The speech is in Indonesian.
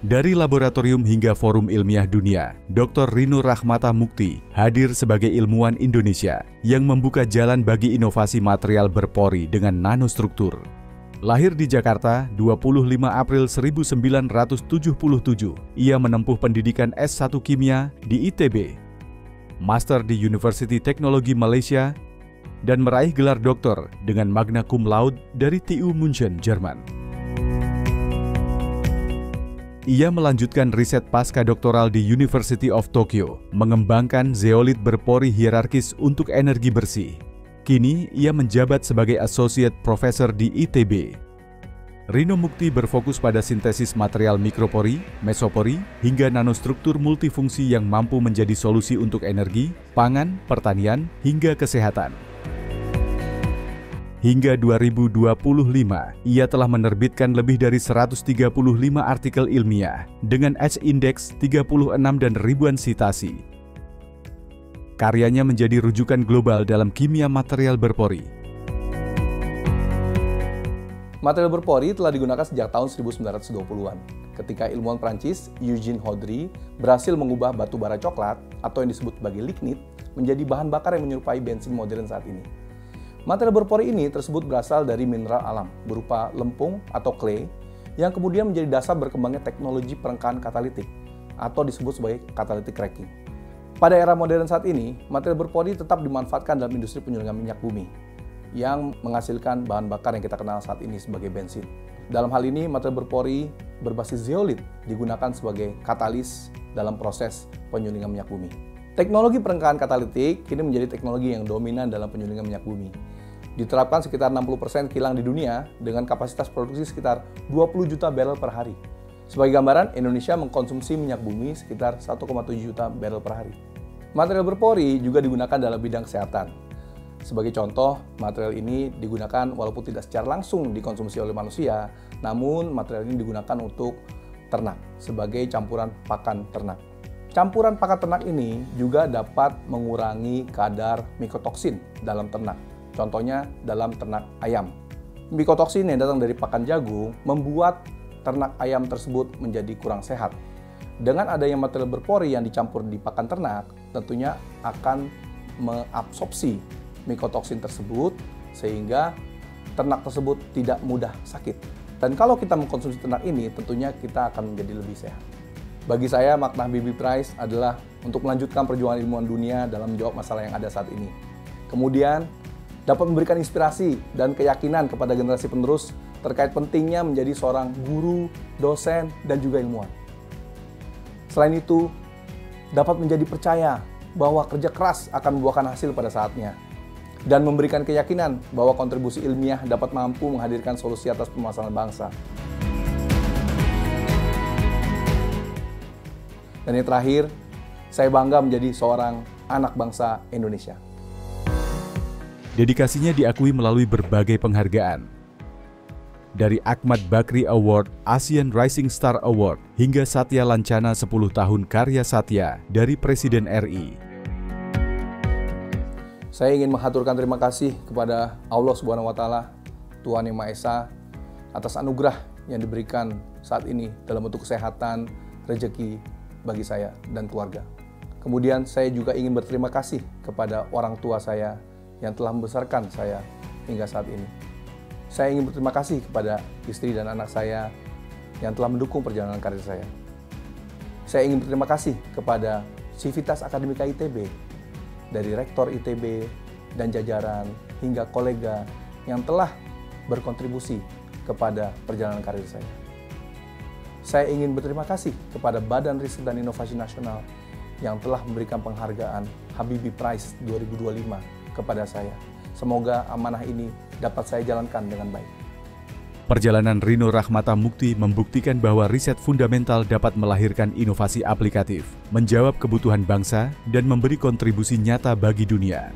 Dari laboratorium hingga forum ilmiah dunia, Dr. Rino Rahmata Mukti hadir sebagai ilmuwan Indonesia yang membuka jalan bagi inovasi material berpori dengan nanostruktur. Lahir di Jakarta, 25 April 1977, ia menempuh pendidikan S1 Kimia di ITB, Master di University Teknologi Malaysia, dan meraih gelar doktor dengan magna cum laude dari TU München, Jerman. Ia melanjutkan riset pasca doktoral di University of Tokyo, mengembangkan zeolit berpori hierarkis untuk energi bersih. Kini, ia menjabat sebagai Associate Professor di ITB. Rino Mukti berfokus pada sintesis material mikropori, mesopori, hingga nanostruktur multifungsi yang mampu menjadi solusi untuk energi, pangan, pertanian, hingga kesehatan. Hingga 2025, ia telah menerbitkan lebih dari 135 artikel ilmiah dengan H-index 36 dan ribuan sitasi. Karyanya menjadi rujukan global dalam kimia material berpori. Material berpori telah digunakan sejak tahun 1920-an, ketika ilmuwan Prancis Eugene Houdry berhasil mengubah batu bara coklat atau yang disebut sebagai lignit menjadi bahan bakar yang menyerupai bensin modern saat ini. Material berpori ini tersebut berasal dari mineral alam berupa lempung atau clay yang kemudian menjadi dasar berkembangnya teknologi perengkahan katalitik atau disebut sebagai catalytic cracking. Pada era modern saat ini, material berpori tetap dimanfaatkan dalam industri penyulingan minyak bumi yang menghasilkan bahan bakar yang kita kenal saat ini sebagai bensin. Dalam hal ini, material berpori berbasis zeolit digunakan sebagai katalis dalam proses penyulingan minyak bumi. Teknologi perengkahan katalitik kini menjadi teknologi yang dominan dalam penyulingan minyak bumi. Diterapkan sekitar 60% kilang di dunia dengan kapasitas produksi sekitar 20 juta barrel per hari. Sebagai gambaran, Indonesia mengkonsumsi minyak bumi sekitar 1,7 juta barrel per hari. Material berpori juga digunakan dalam bidang kesehatan. Sebagai contoh, material ini digunakan walaupun tidak secara langsung dikonsumsi oleh manusia, namun material ini digunakan untuk ternak sebagai campuran pakan ternak. Campuran pakan ternak ini juga dapat mengurangi kadar mikotoksin dalam ternak. Contohnya dalam ternak ayam. Mikotoksin yang datang dari pakan jagung membuat ternak ayam tersebut menjadi kurang sehat. Dengan adanya material berpori yang dicampur di pakan ternak, tentunya akan mengabsorpsi mikotoksin tersebut sehingga ternak tersebut tidak mudah sakit. Dan kalau kita mengkonsumsi ternak ini, tentunya kita akan menjadi lebih sehat. Bagi saya, makna Habibie Prize adalah untuk melanjutkan perjuangan ilmuwan dunia dalam menjawab masalah yang ada saat ini. Kemudian, dapat memberikan inspirasi dan keyakinan kepada generasi penerus terkait pentingnya menjadi seorang guru, dosen, dan juga ilmuwan. Selain itu, dapat menjadi percaya bahwa kerja keras akan membuahkan hasil pada saatnya, dan memberikan keyakinan bahwa kontribusi ilmiah dapat mampu menghadirkan solusi atas permasalahan bangsa. Dan yang terakhir, saya bangga menjadi seorang anak bangsa Indonesia. Dedikasinya diakui melalui berbagai penghargaan. Dari Ahmad Bakri Award, ASEAN Rising Star Award, hingga Satya Lancana 10 tahun karya Satya dari Presiden RI. Saya ingin mengaturkan terima kasih kepada Allah Subhanahu wa Ta'ala, Tuhan Yang Maha Esa, atas anugerah yang diberikan saat ini dalam bentuk kesehatan, rezeki bagi saya dan keluarga. Kemudian saya juga ingin berterima kasih kepada orang tua saya yang telah membesarkan saya hingga saat ini. Saya ingin berterima kasih kepada istri dan anak saya yang telah mendukung perjalanan karir saya. Saya ingin berterima kasih kepada Civitas Akademika ITB, dari Rektor ITB dan jajaran hingga kolega yang telah berkontribusi kepada perjalanan karir saya. Saya ingin berterima kasih kepada Badan Riset dan Inovasi Nasional yang telah memberikan penghargaan Habibie Prize 2025 kepada saya. Semoga amanah ini dapat saya jalankan dengan baik. Perjalanan Rino Rahmata Mukti membuktikan bahwa riset fundamental dapat melahirkan inovasi aplikatif, menjawab kebutuhan bangsa, dan memberi kontribusi nyata bagi dunia.